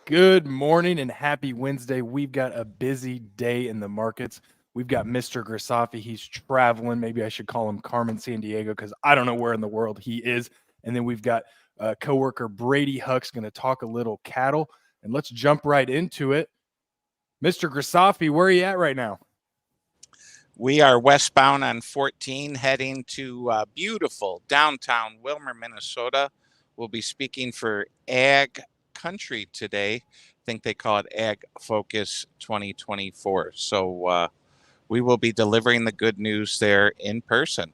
Good morning and happy Wednesday. We've got a busy day in the markets. We've got Mr. Grisafi. He's traveling. Maybe I should call him Carmen San Diego because I don't know where in the world he is. And then we've got coworker Brady Huck's going to talk a little cattle. And let's jump right into it. Mr. Grisafi, where are you at right now? We are westbound on 14 heading to beautiful downtown Wilmer, Minnesota. We'll be speaking for Ag Country today. I think they call it Ag Focus 2024. So we will be delivering the good news there in person.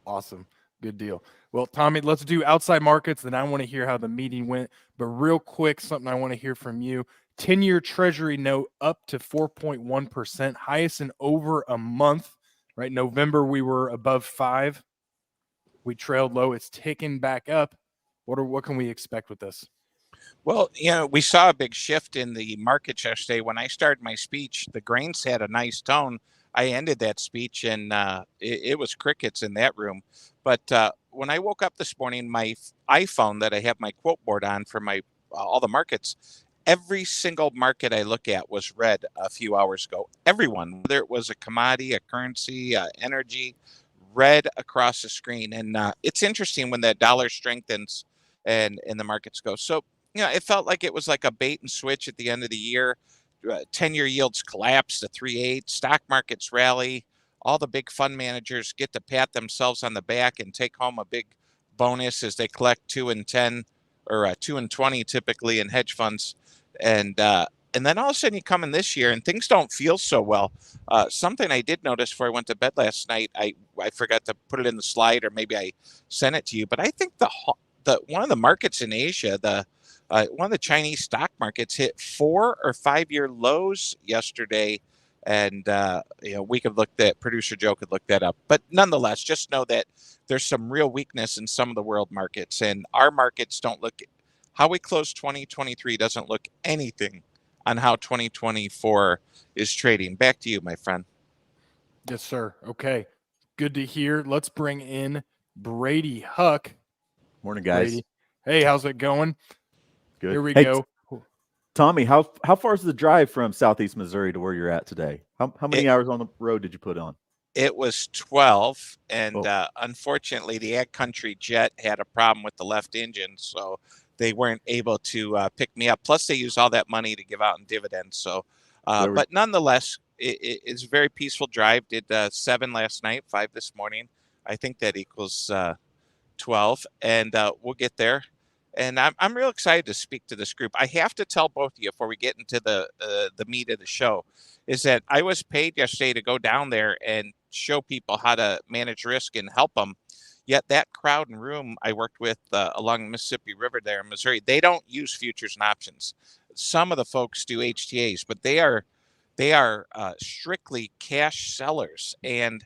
Awesome. Good deal. Well, Tommy, let's do outside markets. Then I want to hear how the meeting went. But real quick, something I want to hear from you. 10-year Treasury note up to 4.1%, highest in over a month, right? November, we were above 5. We trailed low. It's ticking back up. What can we expect with this? Well, we saw a big shift in the market yesterday. When I started my speech, the grains had a nice tone. I ended that speech, and it was crickets in that room. But when I woke up this morning, my iPhone that I have my quote board on for my all the markets, every single market I look at was red a few hours ago. Everyone, whether it was a commodity, a currency, energy, red across the screen. And it's interesting when that dollar strengthens and the markets go. So, it felt like it was like a bait and switch at the end of the year. 10-year yields collapse to 3.8. Stock markets rally. All the big fund managers get to pat themselves on the back and take home a big bonus as they collect 2 and 10 or 2 and 20 typically in hedge funds. And then all of a sudden you come in this year and things don't feel so well. Something I did notice before I went to bed last night, I forgot to put it in the slide, or maybe I sent it to you, but I think the one of the markets in Asia, one of the Chinese stock markets hit 4 or 5-year lows yesterday. And, we could producer Joe could look that up. But nonetheless, just know that there's some real weakness in some of the world markets. And our markets don't look, how we close 2023 doesn't look anything on how 2024 is trading. Back to you, my friend. Yes, sir. Okay. Good to hear. Let's bring in Brady Huck. Morning, guys. Brady. Hey, how's it going? Good. Here we go. Tommy, how far is the drive from Southeast Missouri to where you're at today? How many hours on the road did you put on? It was 12, and unfortunately, the Ag Country jet had a problem with the left engine, so they weren't able to pick me up. Plus, they used all that money to give out in dividends. So, but nonetheless, it's a very peaceful drive. Did 7 last night, 5 this morning. I think that equals 12, and we'll get there. And I'm real excited to speak to this group. I have to tell both of you before we get into the meat of the show, is that I was paid yesterday to go down there and show people how to manage risk and help them. Yet that crowd and room I worked with along the Mississippi River there in Missouri, they don't use futures and options. Some of the folks do HTAs, but they are strictly cash sellers. And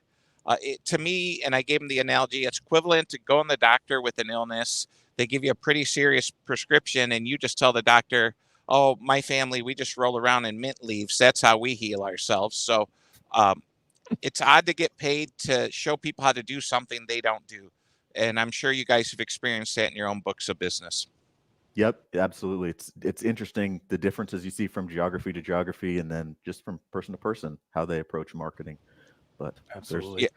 to me, and I gave them the analogy, it's equivalent to going to the doctor with an illness. They give you a pretty serious prescription, and you just tell the doctor, oh, my family, we just roll around in mint leaves. That's how we heal ourselves. So it's odd to get paid to show people how to do something they don't do. And I'm sure you guys have experienced that in your own books of business. Yep, absolutely. It's interesting, the differences you see from geography to geography, and then just from person to person, how they approach marketing. But absolutely. Yeah,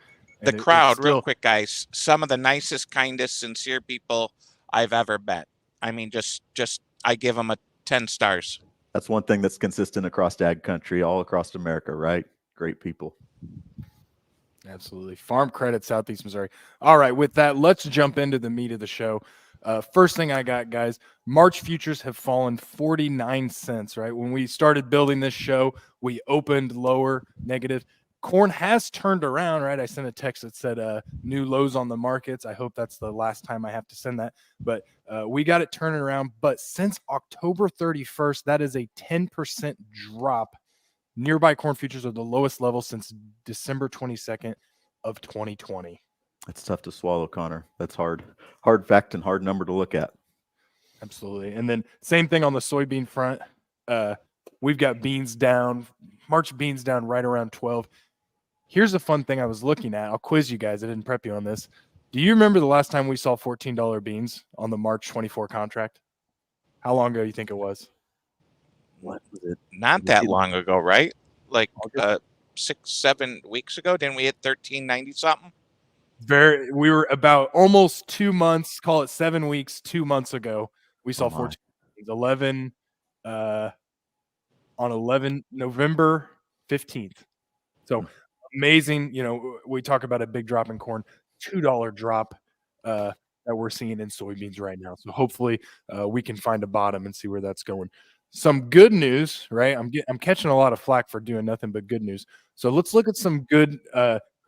the crowd, real quick, guys, some of the nicest, kindest, sincere people I've ever met. I mean, just I give them a 10 stars. That's one thing that's consistent across Ag Country, all across America, right? Great people. Absolutely. Farm Credit, Southeast Missouri. All right, with that, let's jump into the meat of the show. First thing I got, guys, March futures have fallen 49 cents, right? When we started building this show, we opened lower, negative. Corn has turned around, right? I sent a text that said new lows on the markets. I hope that's the last time I have to send that. But we got it turning around. But since October 31st, that is a 10% drop. Nearby corn futures are the lowest level since December 22nd of 2020. That's tough to swallow, Connor. That's hard fact and hard number to look at. Absolutely. And then same thing on the soybean front. We've got beans down, March beans down right around 12. Here's a fun thing I was looking at. I'll quiz you guys. I didn't prep you on this. Do you remember the last time we saw $14 beans on the March 24 contract? How long ago do you think it was? what was it? Not that It- long ago, right? Like August. 6-7 weeks ago, didn't we hit 1390 something? We were about almost 2 months, call it 7 weeks, 2 months ago. We saw Oh my. 11 uh on 11 November 15th. So amazing, we talk about a big drop in corn, $2 drop that we're seeing in soybeans right now. So hopefully we can find a bottom and see where that's going. Some good news, right? I'm catching a lot of flack for doing nothing but good news. So let's look at some good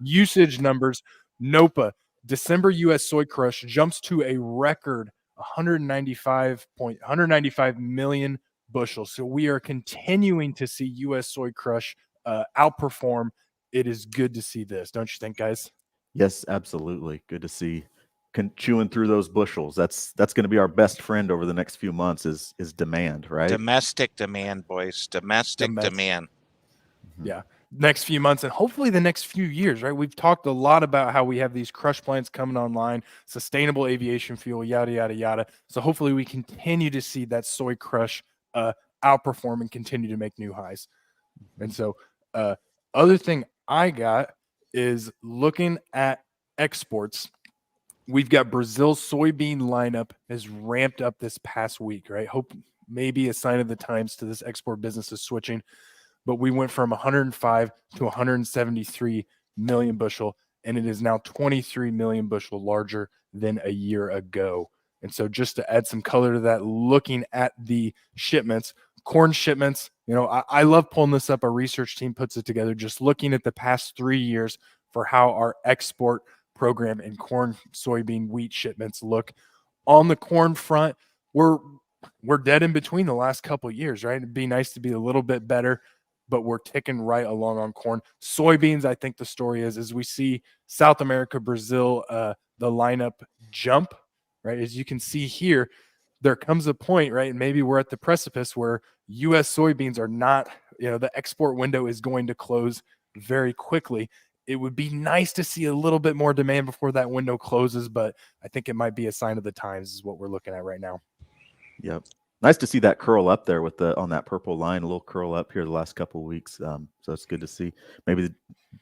usage numbers. NOPA, December US soy crush jumps to a record 195 million bushels. So we are continuing to see US soy crush outperform. It is good to see this, don't you think, guys? Yes, absolutely. Good to see. Chewing through those bushels. That's going to be our best friend over the next few months is demand, right? Domestic demand, boys. Domestic demand. Yeah. Next few months and hopefully the next few years, right? We've talked a lot about how we have these crush plants coming online, sustainable aviation fuel, yada, yada, yada. So hopefully we continue to see that soy crush outperform and continue to make new highs. And so other thing I got is looking at exports. We've got Brazil's soybean lineup has ramped up this past week, right? Hope maybe a sign of the times to this export business is switching, but we went from 105 to 173 million bushel, and it is now 23 million bushel larger than a year ago. And so just to add some color to that, looking at the shipments, corn shipments, I love pulling this up. Our research team puts it together, just looking at the past 3 years for how our export program and corn, soybean, wheat shipments look. On the corn front, we're dead in between the last couple of years, right? It'd be nice to be a little bit better, but we're ticking right along on corn. Soybeans, I think the story is we see South America, Brazil, the lineup jump, right? As you can see here, there comes a point, right? And maybe we're at the precipice where U.S. soybeans are not, the export window is going to close very quickly. It would be nice to see a little bit more demand before that window closes, but I think it might be a sign of the times is what we're looking at right now. Yep. Nice to see that curl up there with on that purple line, a little curl up here the last couple of weeks. So it's good to see. Maybe the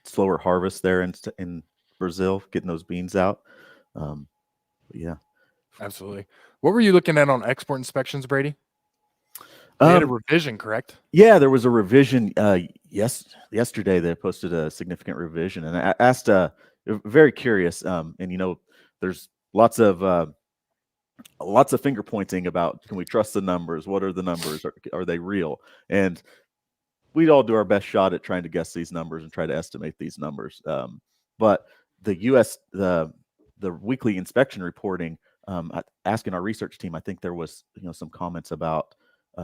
slower harvest there in Brazil, getting those beans out. But yeah, absolutely. What were you looking at on export inspections, Brady? They had a revision, correct? Yeah, there was a revision. Yesterday they posted a significant revision, and I asked. Very curious. And there's lots of finger pointing about, can we trust the numbers? What are the numbers? Are they real? And we'd all do our best shot at trying to guess these numbers and try to estimate these numbers. But the U.S. the weekly inspection reporting, asking our research team, I think there was some comments about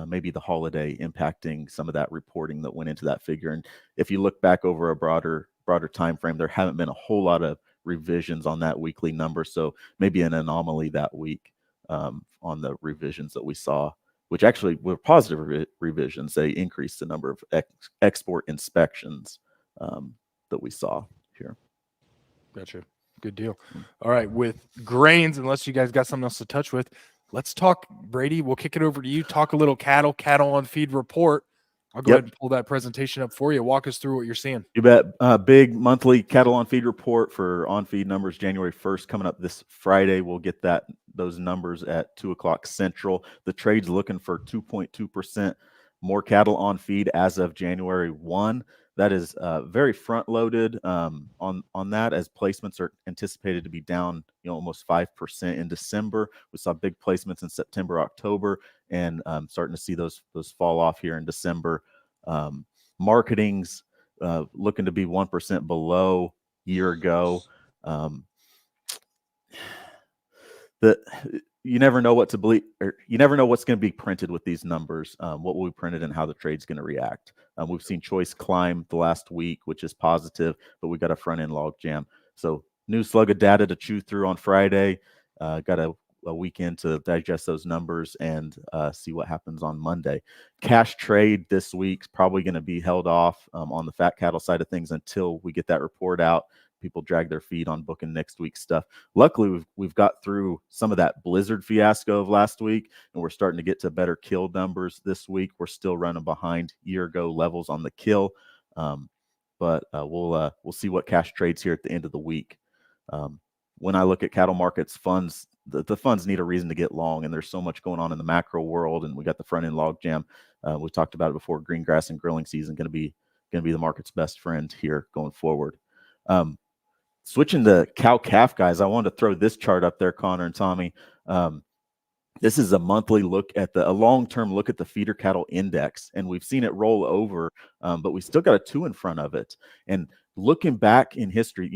maybe the holiday impacting some of that reporting that went into that figure. And if you look back over a broader time frame, there haven't been a whole lot of revisions on that weekly number. So maybe an anomaly that week on the revisions that we saw, which actually were positive revisions. They increased the number of export inspections that we saw here. Gotcha. Good deal. All right. With grains, unless you guys got something else to touch with, let's talk, Brady. We'll kick it over to you. Talk a little cattle on feed report. I'll go ahead and pull that presentation up for you. Walk us through what you're seeing. You bet. Big monthly cattle on feed report for on feed numbers January 1st coming up this Friday. We'll get those numbers at 2:00 Central. The trade's looking for 2.2% more cattle on feed as of January 1. That is very front loaded on that, as placements are anticipated to be down almost 5% in December. We saw big placements in September, October, and starting to see those fall off here in December. Marketing's looking to be 1% below year ago. You never know what to believe, or you never know what's going to be printed with these numbers, what will be printed and how the trade's going to react. We've seen choice climb the last week, which is positive, but we got a front end log jam. So new slug of data to chew through on Friday. Got a weekend to digest those numbers and see what happens on Monday. Cash trade this week's probably going to be held off on the fat cattle side of things until we get that report out, people drag their feet on booking next week's stuff. Luckily, we've got through some of that blizzard fiasco of last week, and we're starting to get to better kill numbers this week. We're still running behind year ago levels on the kill, but we'll see what cash trades here at the end of the week. When I look at cattle markets, funds, the funds need a reason to get long, and there's so much going on in the macro world, and we got the front end log jam. We talked about it before. Green grass and grilling season going to be the market's best friend here going forward. Switching to cow calf, guys, I wanted to throw this chart up there, Connor and Tommy. This is a monthly look at a long-term look at the feeder cattle index, and we've seen it roll over, but we still got a 2 in front of it. And looking back in history,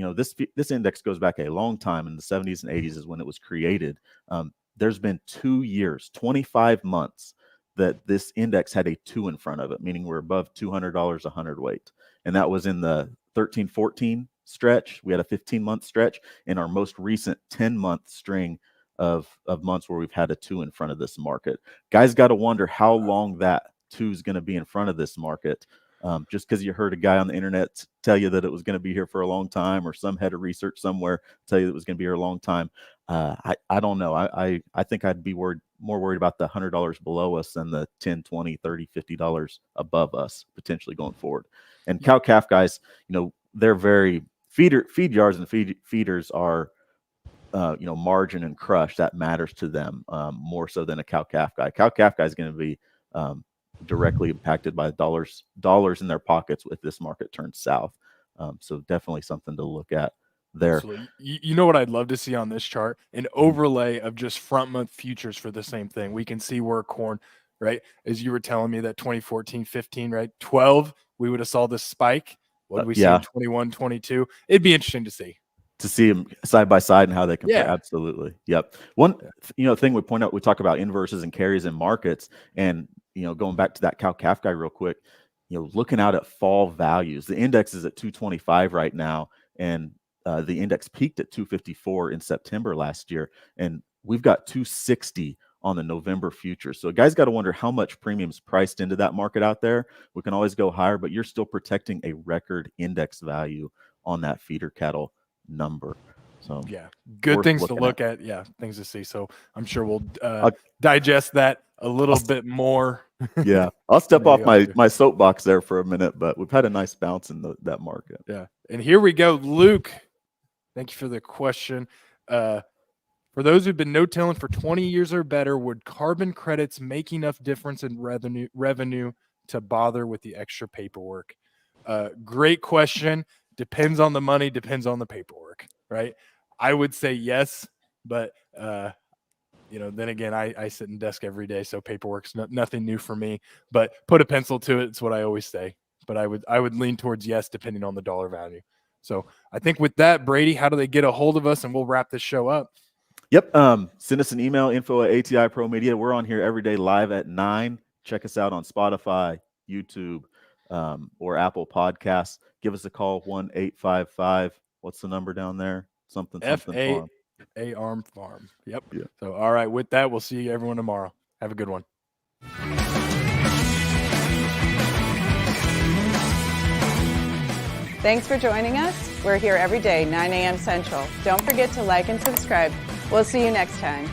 this index goes back a long time. In the 70s and 80s is when it was created. There's been 2 years, 25 months that this index had a 2 in front of it, meaning we're above $200 a hundredweight. And that was in the 13-14 stretch. We had a 15-month stretch, and our most recent 10-month string of months where we've had a 2 in front of this market. Guys got to wonder how long that 2 is going to be in front of this market. Just because you heard a guy on the internet tell you that it was going to be here for a long time, or some head of research somewhere tell you that it was going to be here a long time. I don't know. I think I'd be more worried about the $100 below us than the $10, $20, $30, $50 above us potentially going forward. And cow calf guys, they're very feed yards and feeders are margin and crush. That matters to them more so than a cow calf guy. Cow calf guy is going to be directly impacted by dollars in their pockets if this market turns south. So definitely something to look at there. Absolutely. You know what I'd love to see on this chart? An overlay of just front month futures for the same thing. We can see where corn, right? As you were telling me that 2014, 15, right? 12, we would have saw this spike. What did we see in 21, 22? It'd be interesting to see. To see them side by side and how they compare. Yeah. Absolutely. Yep. One, thing we point out, we talk about inverses and carries in markets, and, going back to that cow calf guy real quick, looking out at fall values, the index is at 225 right now. And the index peaked at 254 in September last year. And we've got 260 on the November futures. So guys got to wonder how much premiums priced into that market out there. We can always go higher, but you're still protecting a record index value on that feeder cattle number. So good things to look at. Things to see. So I'm sure we'll digest that a little bit more. I'll step off my soapbox there for a minute, but we've had a nice bounce in that market. And here we go. Luke, thank you for the question. For those who've been no-tilling for 20 years or better, would carbon credits make enough difference in revenue to bother with the extra paperwork? Great question. Depends on the money, depends on the paperwork, right? I would say yes, but then again, I sit in desk every day, so paperwork's nothing new for me. But put a pencil to it. It's what I always say. But I would lean towards yes, depending on the dollar value. So I think with that, Brady, how do they get a hold of us? And we'll wrap this show up. Yep. Send us an email, info@ATI ProMedia. We're on here every day live at 9. Check us out on Spotify, YouTube, or Apple Podcasts. Give us a call, 1-855. What's the number down there? Something farm. Arm Farm. Yep. Yeah. So, all right. With that, we'll see everyone tomorrow. Have a good one. Thanks for joining us. We're here every day, 9 a.m. Central. Don't forget to like and subscribe. We'll see you next time.